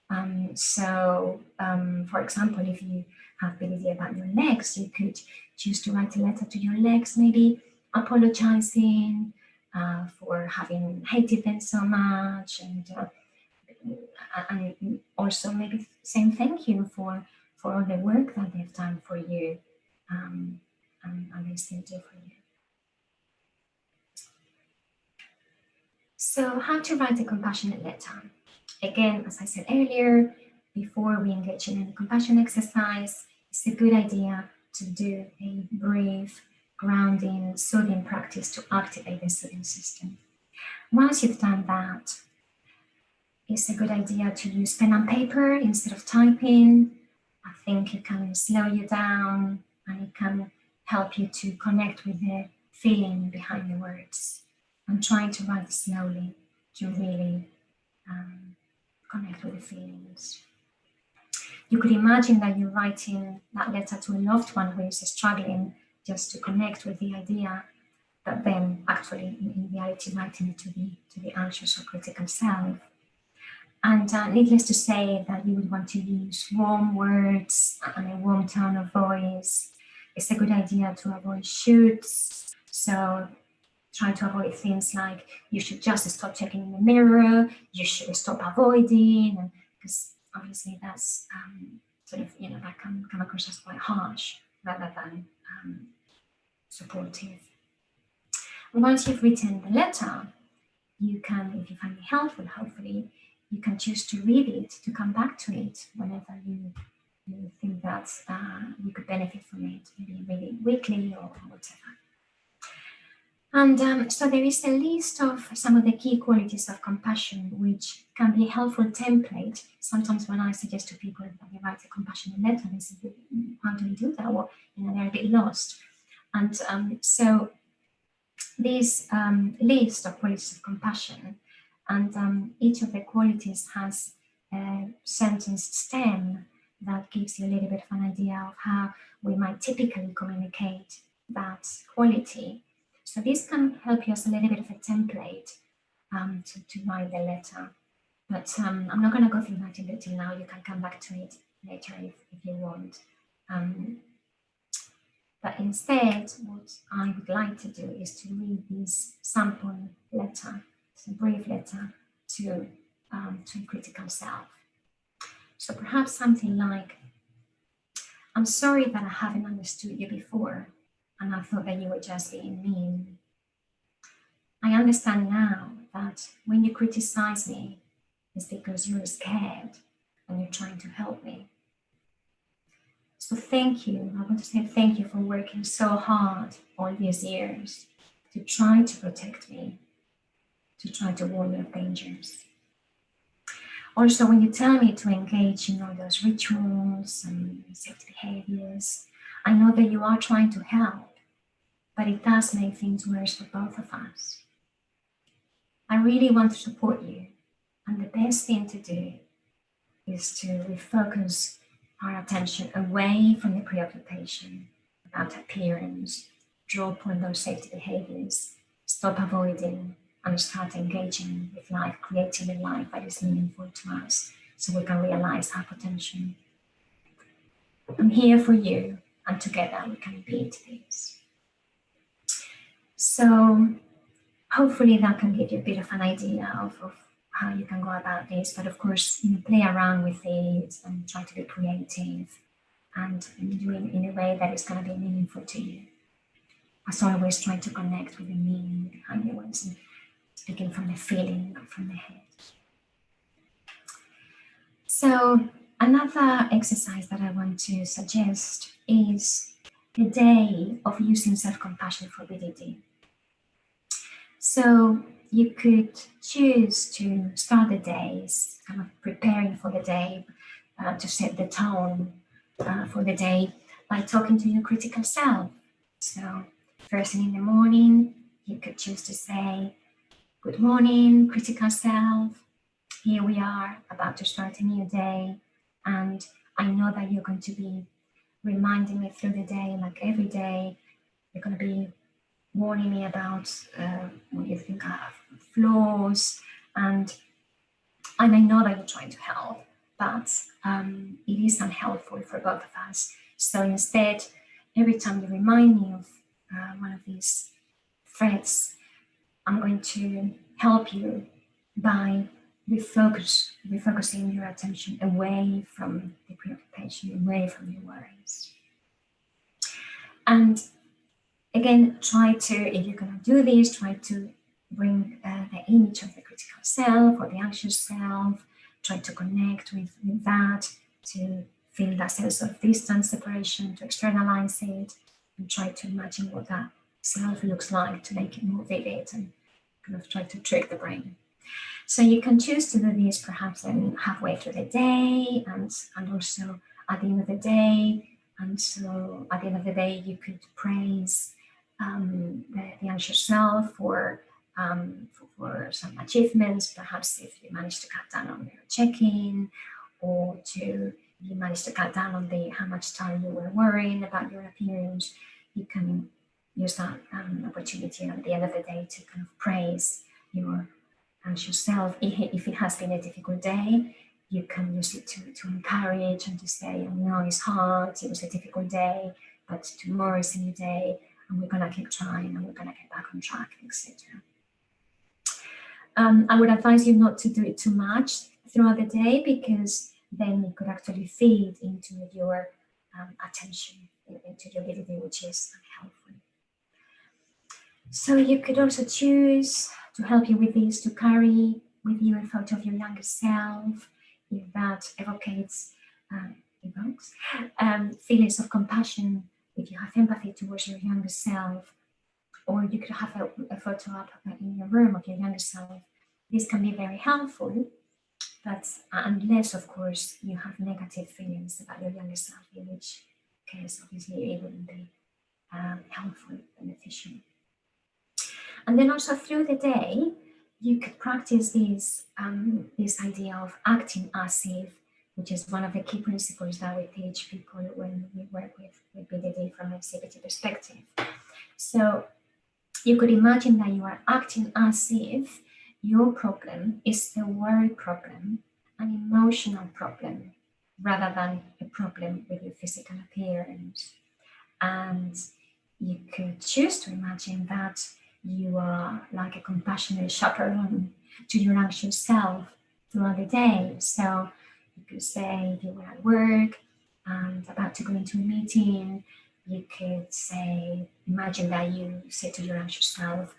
For example, if you have BDD about your legs, you could choose to write a letter to your legs, maybe apologizing for having hated them so much, and also maybe saying thank you for all the work that they've done for you, and they still do for you. So how to write a compassionate letter? Again, as I said earlier, before we engage in any compassion exercise, it's a good idea to do a brief, grounding, soothing practice to activate the soothing system. Once you've done that, it's a good idea to use pen and paper instead of typing. I think it can slow you down and it can help you to connect with the feeling behind the words. I'm trying to write slowly to really connect with the feelings. You could imagine that you're writing that letter to a loved one who is struggling just to connect with the idea, but then actually in reality writing it to the anxious or critical self. And needless to say that you would want to use warm words and a warm tone of voice. It's a good idea to avoid shoulds. So try to avoid things like you should just stop checking in the mirror, you should stop avoiding, because obviously that's that can come across as quite harsh rather than supportive. Once you've written the letter, you can, if you find it helpful, hopefully, you can choose to read it, to come back to it whenever you think that you could benefit from it, maybe read it weekly or whatever. And so there is a list of some of the key qualities of compassion, which can be a helpful template. Sometimes when I suggest to people that they write a compassionate letter, they say, how do we do that? Well, they're a bit lost. And so this list of qualities of compassion, and each of the qualities has a sentence stem that gives you a little bit of an idea of how we might typically communicate that quality. So this can help you as a little bit of a template to write the letter. But I'm not going to go through that in detail now. You can come back to it later if you want. But instead, what I would like to do is to read this sample letter, it's a brief letter to critical self. So perhaps something like, I'm sorry that I haven't understood you before, and I thought that you were just being mean. I understand now that when you criticize me, it's because you're scared and you're trying to help me. So thank you. I want to say thank you for working so hard all these years to try to protect me, to try to warn me of dangers. Also, when you tell me to engage in all those rituals and safety behaviors, I know that you are trying to help, but it does make things worse for both of us. I really want to support you. And the best thing to do is to refocus our attention away from the preoccupation about appearance, drop on those safety behaviors, stop avoiding, and start engaging with life, creating a life that is meaningful to us so we can realize our potential. I'm here for you, and together we can beat this. So hopefully that can give you a bit of an idea of how you can go about this. But of course, play around with it and try to be creative and do it in a way that is going to be meaningful to you. As always, try to connect with the meaning behind the words and speaking from the feeling, not from the head. So another exercise that I want to suggest is the day of using self-compassion for BDD. So you could choose to start the days, kind of preparing for the day, to set the tone for the day by talking to your critical self. So first thing in the morning, you could choose to say, "Good morning, critical self. Here we are about to start a new day. And I know that you're going to be reminding me through the day, like every day, you're going to be warning me about what you think are flaws, and I know that you're trying to help, but it is unhelpful for both of us. So instead, every time you remind me of one of these threats, I'm going to help you by refocusing your attention away from the preoccupation, away from your worries." And again, try to, if you're going to do this, try to bring the image of the critical self or the anxious self, try to connect with that, to feel that sense of distance, separation, to externalize it, and try to imagine what that self looks like to make it more vivid and kind of try to trick the brain. So you can choose to do this perhaps halfway through the day and also at the end of the day. And so at the end of the day, you could praise the anxious self for some achievements, perhaps if you managed to cut down on your check-in, or you managed to cut down on how much time you were worrying about your appearance. You can use that opportunity at the end of the day to kind of praise your anxious self. If it has been a difficult day, you can use it to encourage and to say, "I know it's hard, it was a difficult day, but tomorrow is a new day, and we're going to keep trying, and we're going to get back on track," etc. I would advise you not to do it too much throughout the day, because then it could actually feed into your attention, into your BDD, which is unhelpful. So you could also choose, to help you with this, to carry with you a photo of your younger self, if that evokes feelings of compassion, if you have empathy towards your younger self. Or you could have a photo up in your room of your younger self. This can be very helpful, but unless, of course, you have negative feelings about your younger self, in which case, obviously, it wouldn't be helpful, beneficial. And then also through the day, you could practice this idea of acting as if, which is one of the key principles that we teach people when we work with BDD from a CBT perspective. So you could imagine that you are acting as if your problem is a worry problem, an emotional problem, rather than a problem with your physical appearance. And you could choose to imagine that you are like a compassionate chaperone to your anxious self throughout the day. So you could say, if you were at work and about to go into a meeting, you could say, imagine that you say to your anxious self,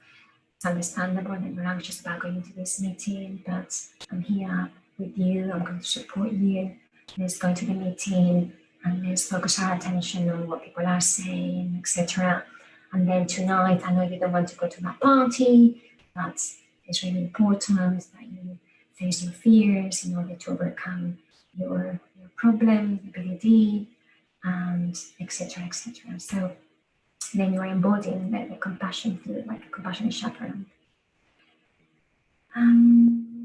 "It's understandable that you're anxious about going into this meeting, but I'm here with you, I'm going to support you. Let's go to the meeting and let's focus our attention on what people are saying, etc. And then tonight, I know you don't want to go to that party, but it's really important that you face your fears in order to overcome your problem, your BDD, and etc., etc." So then you are embodying the compassion through, like a compassionate chaperone.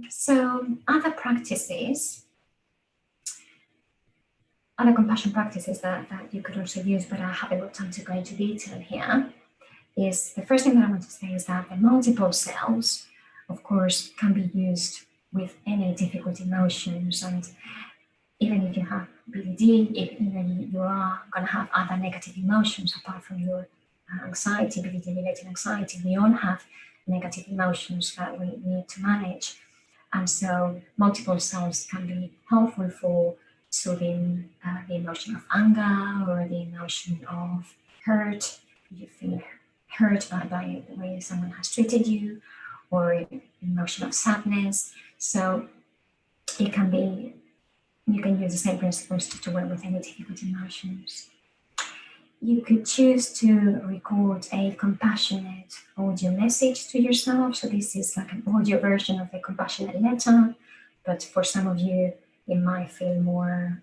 So other practices, other compassion practices that you could also use, but I haven't got time to go into detail here, is the first thing that I want to say is that the multiple selves, of course, can be used with any difficult emotions. And even if you have BDD, you are going to have other negative emotions apart from your anxiety, BDD-related anxiety. We all have negative emotions that we need to manage. And so multiple selves can be helpful for soothing the emotion of anger or the emotion of hurt. You feel hurt by the way someone has treated you, or emotion of sadness. So it can be, you can use the same principles to work with any difficult emotions. You could choose to record a compassionate audio message to yourself. So this is like an audio version of the compassionate letter, but for some of you, it might feel more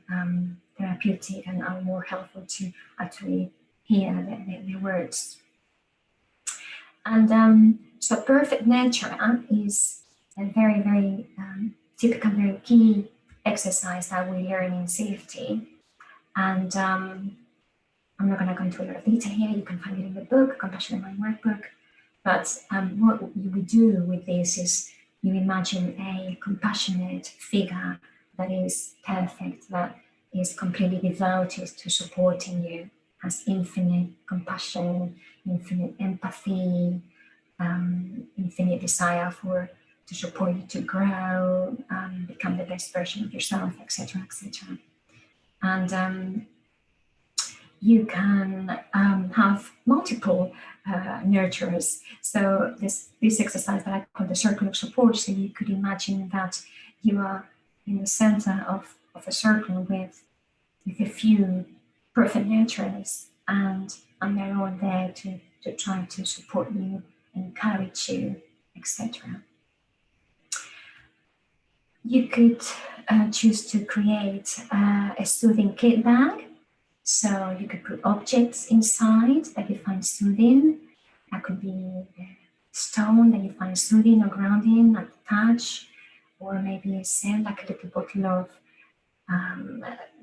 therapeutic and more helpful to actually hear the words. And so perfect nature is a very, very typical, very key exercise that we learn in safety. And I'm not going to go into a lot of detail here. You can find it in the book, Compassionate Mind Workbook. But what we do with this is you imagine a compassionate figure that is perfect, that is completely devoted to supporting you, has infinite compassion, infinite empathy, infinite desire to support you to grow, become the best version of yourself, etc., etc. And you can have multiple nurturers. So this exercise that I call the circle of support, so you could imagine that you are in the center of a circle with a few perfect nurturers, and they're all there to try to support you, encourage you, etc. You could choose to create a soothing kit bag. So you could put objects inside that you find soothing. That could be a stone that you find soothing or grounding at the touch, or maybe a scent like a little bottle of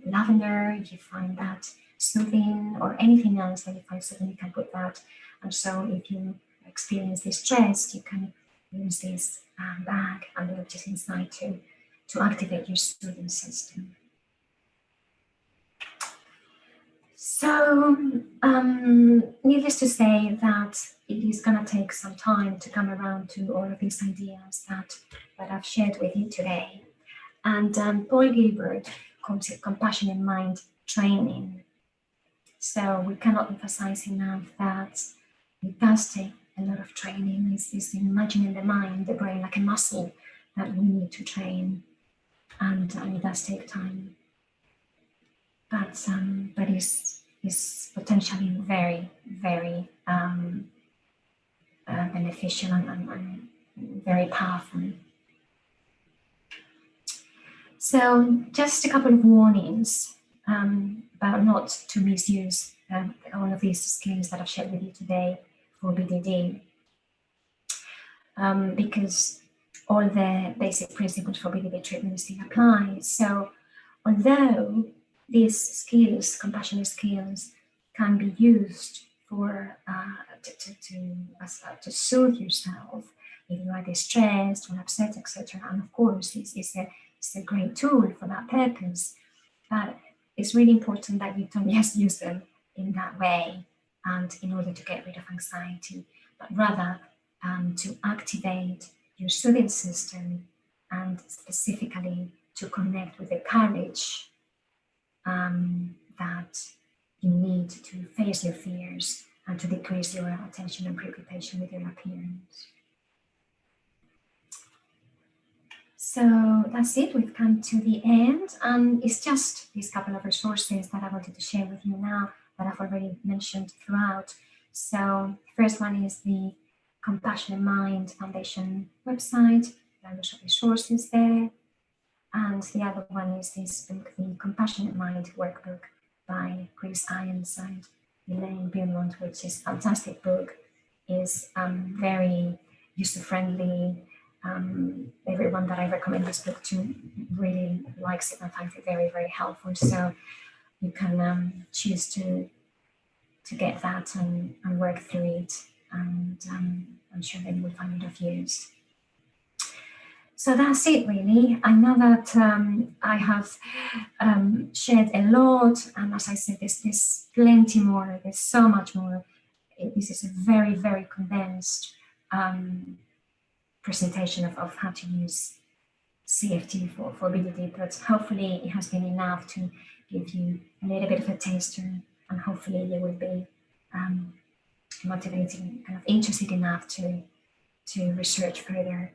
lavender, if you find that soothing, or anything else that you find soothing, you can put that. And so if you experience distress, you can use this bag and the objects inside to activate your soothing system. So, needless to say that it is going to take some time to come around to all of these ideas that I've shared with you today. And Paul Gilbert calls it compassionate mind training. So we cannot emphasize enough that it does take a lot of training. It's imagining the mind, the brain like a muscle that we need to train, and it does take time. But is potentially very, very beneficial and very powerful. So just a couple of warnings about not to misuse all of these skills that I've shared with you today for BDD, because all the basic principles for BDD treatment still apply. So although these skills, compassionate skills, can be used for to soothe yourself if you are distressed or upset, etc. And of course, it's a great tool for that purpose. But it's really important that you don't just use them in that way and in order to get rid of anxiety, but rather to activate your soothing system, and specifically to connect with the courage that you need to face your fears and to decrease your attention and preoccupation with your appearance. So that's it, we've come to the end, and it's just these couple of resources that I wanted to share with you now that I've already mentioned throughout. So the first one is the Compassionate Mind Foundation website. There are lots of resources there. And the other one is this book, the Compassionate Mind Workbook by Chris Irons and Elaine Beaumont, which is a fantastic book. Is very user-friendly, everyone that I recommend this book to really likes it and finds it very, very helpful. So you can choose to get that and work through it, and I'm sure that you will find it of use. So that's it, really. I know that I have shared a lot, and as I said, there's plenty more. There's so much more. This is a very, very condensed presentation of how to use CFT for BDD, but hopefully it has been enough to give you a little bit of a taster, and hopefully you will be motivated, kind of interested enough to research further.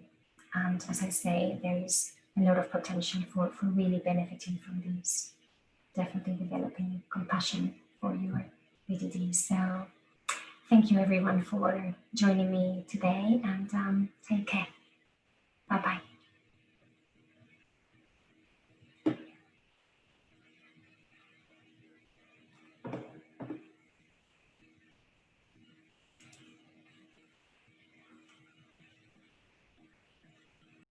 And as I say, there is a lot of potential for really benefiting from this, definitely developing compassion for your BDD. So thank you everyone for joining me today, and take care. Bye-bye.